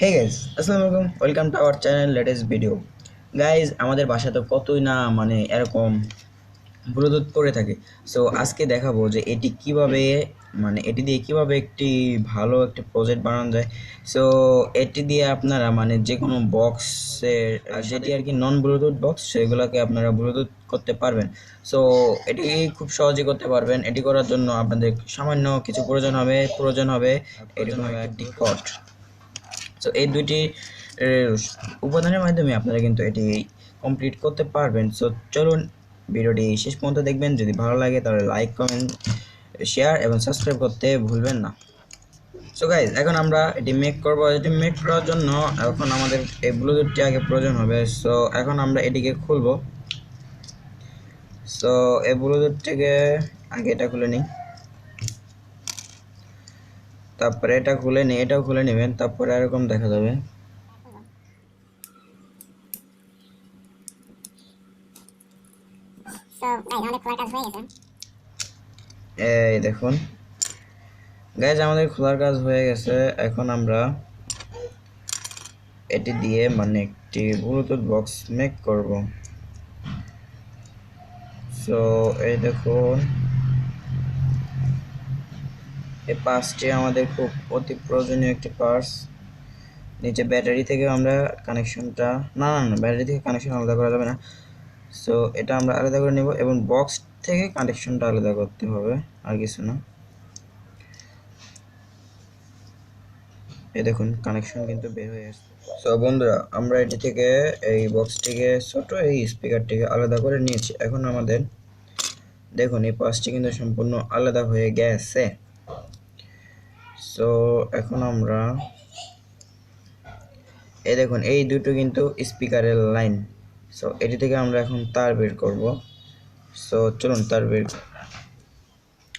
Hey guys, আসসালামু আলাইকুম, welcome to our channel latest video. Guys, আমাদের বাসায় তো কতই না এরকম ব্লুটুথ পড়ে থাকে। সো আজকে দেখাবো যে এটি কিভাবে এটি দিয়ে কিভাবে একটি ভালো একটি প্রজেক্ট বানানো যায়। সো এটি দিয়ে আপনারা যে কোনো বক্সের যেটি আর কি নন ব্লুটুথ বক্স সেগুলোকে আপনারা ব্লুটুথ করতে পারবেন। সো এটি খুব সহজে করতে পারবেন। এটি করার জন্য আপনাদের সামান্য কিছু প্রয়োজন হবে এরকম একটি কর্ড। সো এই দুইটি উপাদানের মাধ্যমে আপনারা কিন্তু এটি কমপ্লিট করতে পারবেন। সো চলুন ভিডিওটি শেষ পর্যন্ত দেখবেন। যদি ভালো লাগে তাহলে লাইক, কমেন্ট, শেয়ার এবং সাবস্ক্রাইব করতে ভুলবেন না। সো গাইজ, এখন আমরা এটি মেক করব। এটি মেক করার জন্য এখন আমাদের এই ব্লুটুথটি আগে প্রয়োজন হবে। সো এখন আমরা এটিকে খুলব। সো এই ব্লুটুথটিকে আগে এটা খুলে নিই, তারপরে এটা খুলে নিই, এটাও খুলে নেবেন, তারপরে এরকম দেখা যাবে। এই দেখুন গাইজ, আমাদের খোলার কাজ হয়ে গেছে। এখন আমরা এটি দিয়ে একটি ব্লুটুথ বক্স মেক করব। সো এই দেখুন, এই পার্টসটি আমাদের খুব অতি প্রয়োজনীয় একটি পার্টস। নিচে ব্যাটারি থেকে আমরা কানেকশনটা না ব্যাটারি থেকে কানেকশন আলাদা করা যাবে না। সো এটা আমরা আলাদা করে নেব এবং বক্স থেকে কানেকশনটা আলাদা করতে হবে, আর কিছু না। এই দেখুন, কানেকশন কিন্তু বের হয়ে আসছে। সো বন্ধুরা, আমরা এটি থেকে এই বক্সটিকে ছোট এই স্পিকারটিকে আলাদা করে নিয়েছি। এখন আমাদের দেখুন এই পাশটি কিন্তু সম্পূর্ণ আলাদা হয়ে গেছে। সো এখন আমরা এই দেখুন, এই দুটো কিন্তু স্পিকারের লাইন। সো এটি থেকে আমরা এখন তার বের করব। সো চলুন তার বের।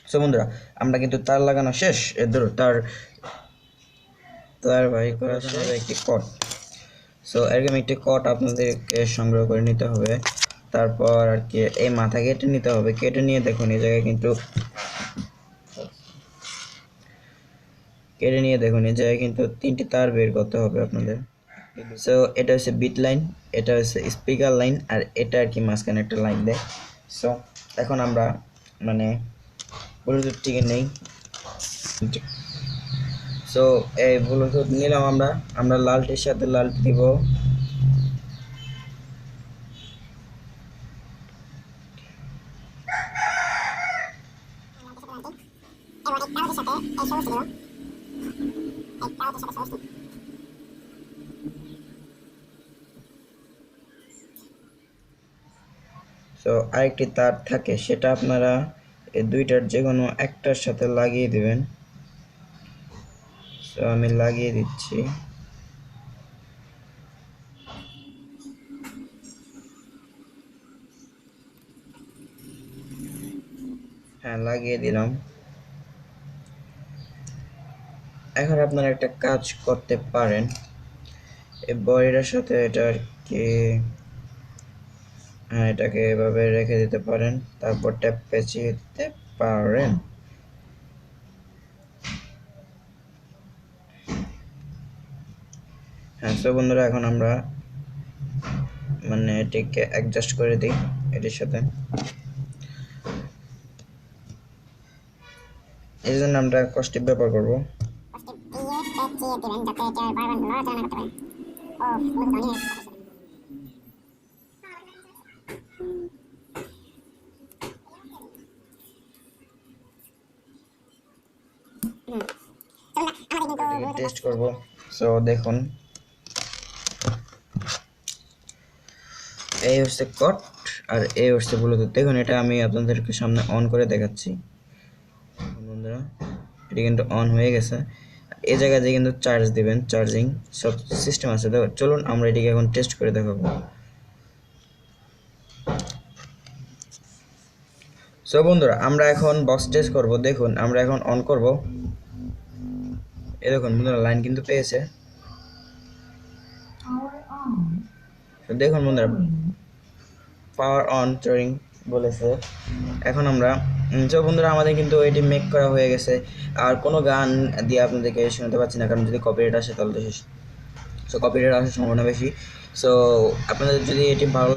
সো বন্ধুরা, আমরা কিন্তু তার লাগানো শেষ। এর ধরো তার তার বাই করার জন্য একটি কট। সো এরকম একটি কট আপনাদেরকে সংগ্রহ করে নিতে হবে। তারপর আর কি এই মাথা কেটে নিতে হবে। কেটে নিয়ে দেখুন এই জায়গায় কিন্তু তিনটি তার বের করতে হবে আপনাদের। সো এটা হচ্ছে বিট লাইন, এটা হচ্ছে স্পিকার লাইন, আর এটা আর কি মাঝখানে একটা লাইন দেয়। সো এখন আমরা ব্লুটুথটিকে নেই। সো এই ব্লুটুথ নিলাম আমরা লালটির সাথে লালটি দিব। সো আরেকটি তার থাকে, সেটা আপনারা এই দুইটার যে কোনো একটার সাথে লাগিয়ে দিবেন। সো আমি লাগিয়ে দিচ্ছি। হ্যাঁ, লাগিয়ে দিলাম। এখন আপনারা একটা কাজ করতে পারেন, এই বডিটার সাথে এটা আর কি, হ্যাঁ, এটাকে এভাবে রেখে দিতে পারেন, তারপর ট্যাপ পেঁচিয়ে দিতে পারেন। হ্যাঁ, সো বন্ধুরা, এখন আমরা এটিকে অ্যাডজাস্ট করে দিই এটির সাথে। এই জন্য আমরা কষ্টিপ ব্যবহার করবো। টেস্ট করব। সো দেখুন, এই হচ্ছে কট আর এই হচ্ছে ব্লুটুথ। দেখুন, এটা আমি আপনাদেরকে সামনে অন করে দেখাচ্ছি। বন্ধুরা, এটি কিন্তু অন হয়ে গেছে। এই জায়গায় যে কিন্তু চার্জ দিবেন, চার্জিং সব সিস্টেম আছে। তো চলুন আমরা এটিকে এখন টেস্ট করে দেখাবো। সো বন্ধুরা, আমরা এখন বক্স টেস্ট করব। দেখুন, আমরা এখন অন করব। এই দেখুন বন্ধুরা, লাইন কিন্তু পেয়েছে। দেখুন বন্ধুরা, পাওয়ার অন ট্রিং বলেছে। এখন আমরা বন্ধুরা, আমাদের কিন্তু এটি মেক করা হয়ে গেছে। আর কোনো গান দিয়ে আপনাদেরকে শোনাতে পারছি না, কারণ যদি কপিরাইট আসে তাহলে তো শেষ। সো কপিরাইট আসার সম্ভাবনা বেশি। সো আপনাদের যদি এটি ভালো